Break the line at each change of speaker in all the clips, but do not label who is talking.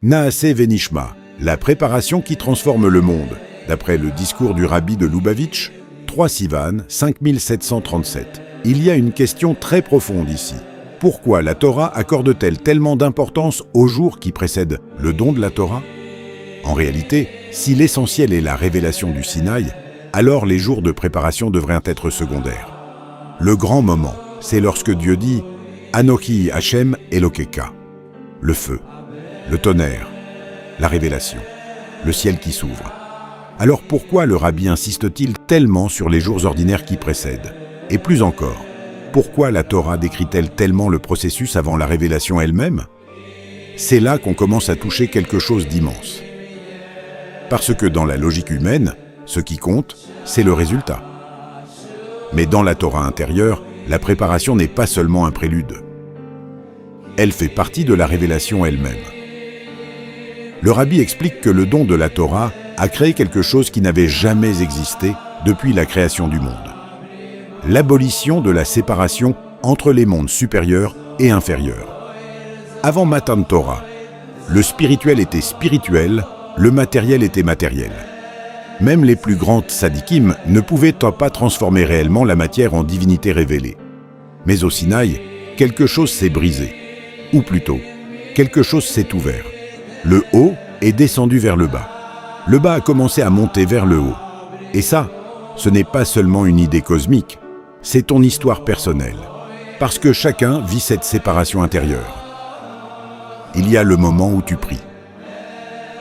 Naaseh Venishma, la préparation qui transforme le monde, d'après le discours du rabbi de Lubavitch, 3 Sivan, 5737. Il y a une question très profonde ici. Pourquoi la Torah accorde-t-elle tellement d'importance aux jours qui précèdent le don de la Torah? En réalité, si l'essentiel est la révélation du Sinaï, alors les jours de préparation devraient être secondaires. Le grand moment, c'est lorsque Dieu dit « Anochi Hashem Elokeka », le feu, le tonnerre, la révélation, le ciel qui s'ouvre. Alors pourquoi le rabbi insiste-t-il tellement sur les jours ordinaires qui précèdent? Et plus encore, pourquoi la Torah décrit-elle tellement le processus avant la révélation elle-même? C'est là qu'on commence à toucher quelque chose d'immense. Parce que dans la logique humaine, ce qui compte, c'est le résultat. Mais dans la Torah intérieure, la préparation n'est pas seulement un prélude. Elle fait partie de la révélation elle-même. Le rabbi explique que le don de la Torah a créé quelque chose qui n'avait jamais existé depuis la création du monde. L'abolition de la séparation entre les mondes supérieurs et inférieurs. Avant Matan Torah, le spirituel était spirituel, le matériel était matériel. Même les plus grands tzadikim ne pouvaient pas transformer réellement la matière en divinité révélée. Mais au Sinaï, quelque chose s'est brisé. Ou plutôt, quelque chose s'est ouvert. Le haut est descendu vers le bas. Le bas a commencé à monter vers le haut. Et ça, ce n'est pas seulement une idée cosmique, c'est ton histoire personnelle. Parce que chacun vit cette séparation intérieure. Il y a le moment où tu pries.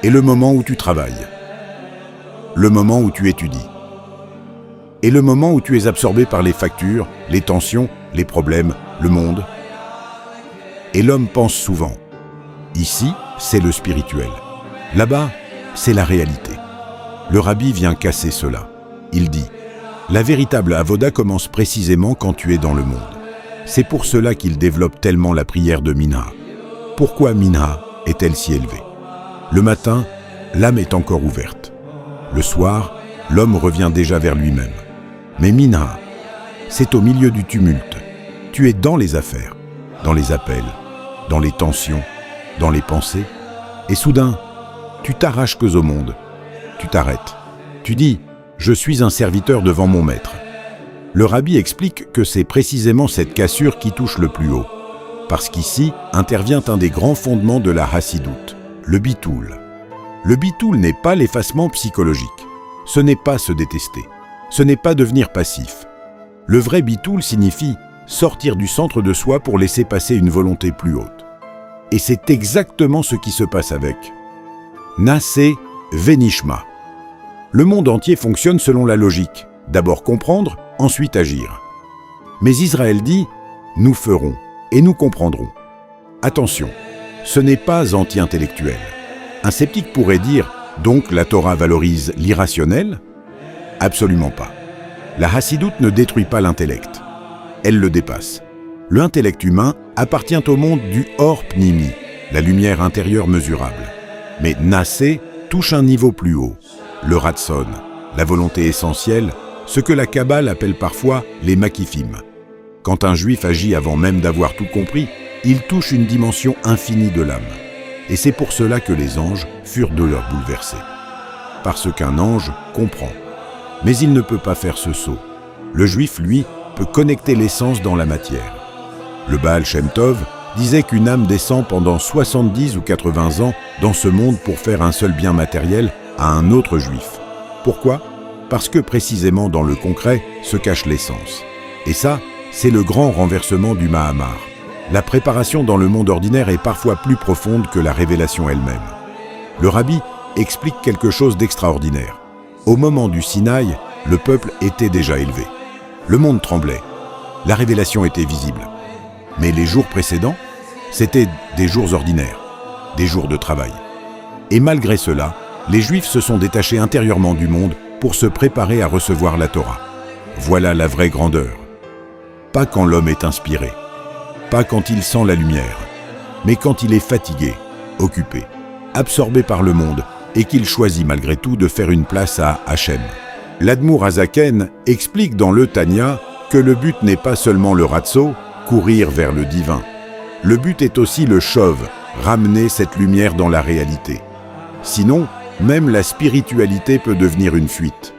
Et le moment où tu travailles. Le moment où tu étudies. Et le moment où tu es absorbé par les factures, les tensions, les problèmes, le monde. Et l'homme pense souvent. Ici, c'est le spirituel. Là-bas, c'est la réalité. Le rabbi vient casser cela. Il dit, la véritable avoda commence précisément quand tu es dans le monde. C'est pour cela qu'il développe tellement la prière de Minha. Pourquoi Minha est-elle si élevée? Le matin, l'âme est encore ouverte. Le soir, l'homme revient déjà vers lui-même. Mais Minha, c'est au milieu du tumulte. Tu es dans les affaires, dans les appels, dans les tensions, dans les pensées. Et soudain, tu t'arraches au monde. Tu t'arrêtes. Tu dis, je suis un serviteur devant mon maître. Le rabbi explique que c'est précisément cette cassure qui touche le plus haut. Parce qu'ici intervient un des grands fondements de la Hassidoute, le bitoul. Le bitoul n'est pas l'effacement psychologique. Ce n'est pas se détester. Ce n'est pas devenir passif. Le vrai bitoul signifie sortir du centre de soi pour laisser passer une volonté plus haute. Et c'est exactement ce qui se passe avec Naaseh Venishma. Le monde entier fonctionne selon la logique. D'abord comprendre, ensuite agir. Mais Israël dit « Nous ferons et nous comprendrons ». Attention, ce n'est pas anti-intellectuel. Un sceptique pourrait dire « Donc la Torah valorise l'irrationnel » Absolument pas. La Hassidoute ne détruit pas l'intellect. Elle le dépasse. L'intellect humain appartient au monde du Or Pnimi, la lumière intérieure mesurable. Mais Naaseh touche un niveau plus haut, le Ratson, la volonté essentielle, ce que la Kabbale appelle parfois les Makifim. Quand un juif agit avant même d'avoir tout compris, il touche une dimension infinie de l'âme. Et c'est pour cela que les anges furent de leur bouleversés. Parce qu'un ange comprend. Mais il ne peut pas faire ce saut. Le juif, lui, peut connecter l'essence dans la matière. Le Baal Shem Tov disait qu'une âme descend pendant 70 ou 80 ans dans ce monde pour faire un seul bien matériel à un autre juif. Pourquoi? Parce que précisément dans le concret se cache l'essence. Et ça, c'est le grand renversement du Mahamar. La préparation dans le monde ordinaire est parfois plus profonde que la révélation elle-même. Le rabbi explique quelque chose d'extraordinaire. Au moment du Sinaï, le peuple était déjà élevé. Le monde tremblait. La révélation était visible. Mais les jours précédents, c'était des jours ordinaires, des jours de travail. Et malgré cela, les Juifs se sont détachés intérieurement du monde pour se préparer à recevoir la Torah. Voilà la vraie grandeur. Pas quand l'homme est inspiré, pas quand il sent la lumière, mais quand il est fatigué, occupé, absorbé par le monde et qu'il choisit malgré tout de faire une place à Hachem. L'Admour Hazaken explique dans le Tanya que le but n'est pas seulement le ratso, courir vers le divin. Le but est aussi le chov, ramener cette lumière dans la réalité. Sinon, même la spiritualité peut devenir une fuite.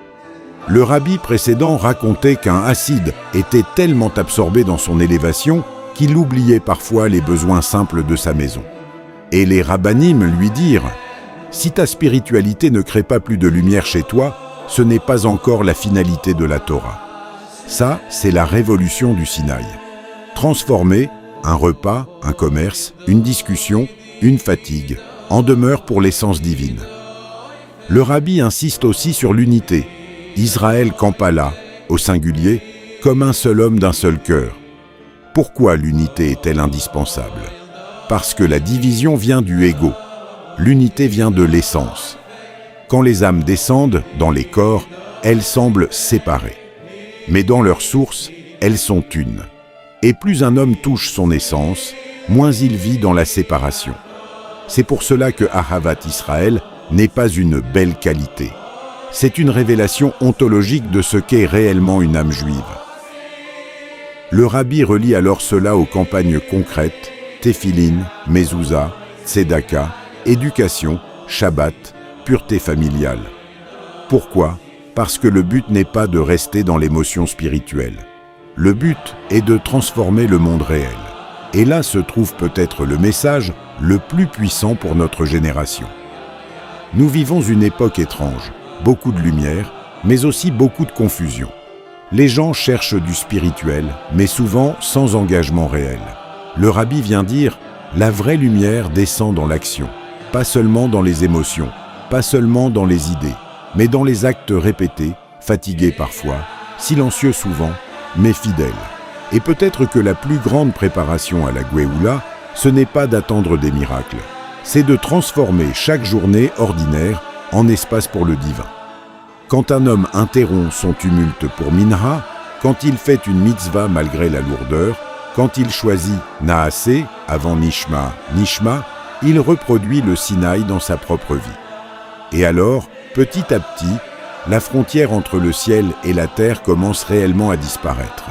Le rabbi précédent racontait qu'un Hassid était tellement absorbé dans son élévation qu'il oubliait parfois les besoins simples de sa maison. Et les rabbanim lui dirent « Si ta spiritualité ne crée pas plus de lumière chez toi, ce n'est pas encore la finalité de la Torah. » Ça, c'est la révolution du Sinaï. Transformer un repas, un commerce, une discussion, une fatigue, en demeure pour l'essence divine. Le rabbi insiste aussi sur l'unité. Israël campa là, au singulier, comme un seul homme d'un seul cœur. Pourquoi l'unité est-elle indispensable? Parce que la division vient du ego. L'unité vient de l'essence. Quand les âmes descendent dans les corps, elles semblent séparées. Mais dans leur source, elles sont une. Et plus un homme touche son essence, moins il vit dans la séparation. C'est pour cela que Ahavat Israël n'est pas une belle qualité. C'est une révélation ontologique de ce qu'est réellement une âme juive. Le rabbi relie alors cela aux campagnes concrètes, Téphilin, Mezouza, Tzedaka, éducation, Shabbat, pureté familiale. Pourquoi? Parce que le but n'est pas de rester dans l'émotion spirituelle. Le but est de transformer le monde réel. Et là se trouve peut-être le message le plus puissant pour notre génération. Nous vivons une époque étrange, beaucoup de lumière, mais aussi beaucoup de confusion. Les gens cherchent du spirituel, mais souvent sans engagement réel. Le rabbi vient dire « La vraie lumière descend dans l'action, pas seulement dans les émotions, pas seulement dans les idées, mais dans les actes répétés, fatigués parfois, silencieux souvent, mais fidèles. » Et peut-être que la plus grande préparation à la Géoula, ce n'est pas d'attendre des miracles, c'est de transformer chaque journée ordinaire en espace pour le divin. Quand un homme interrompt son tumulte pour Minha, quand il fait une mitzvah malgré la lourdeur, quand il choisit Naasé avant Nishma, il reproduit le Sinaï dans sa propre vie. Et alors, petit à petit, la frontière entre le ciel et la terre commence réellement à disparaître.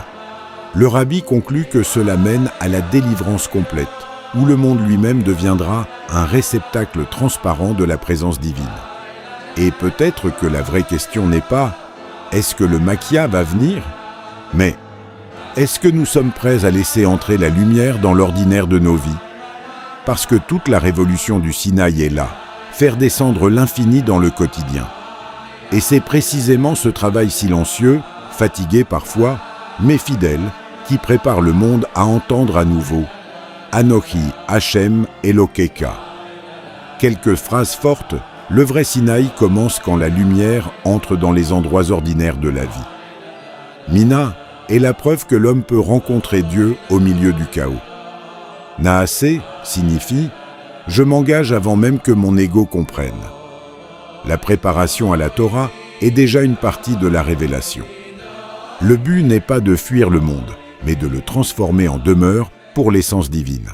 Le rabbi conclut que cela mène à la délivrance complète, où le monde lui-même deviendra un réceptacle transparent de la présence divine. Et peut-être que la vraie question n'est pas « Est-ce que le Makia va venir ?» mais « Est-ce que nous sommes prêts à laisser entrer la lumière dans l'ordinaire de nos vies ?» Parce que toute la révolution du Sinaï est là, faire descendre l'infini dans le quotidien. Et c'est précisément ce travail silencieux, fatigué parfois, mais fidèle, qui prépare le monde à entendre à nouveau « Anochi Hashem Elokeka ». Quelques phrases fortes, le vrai Sinaï commence quand la lumière entre dans les endroits ordinaires de la vie. Mina est la preuve que l'homme peut rencontrer Dieu au milieu du chaos. Naasé signifie « je m'engage avant même que mon ego comprenne ». La préparation à la Torah est déjà une partie de la révélation. Le but n'est pas de fuir le monde, mais de le transformer en demeure pour l'essence divine.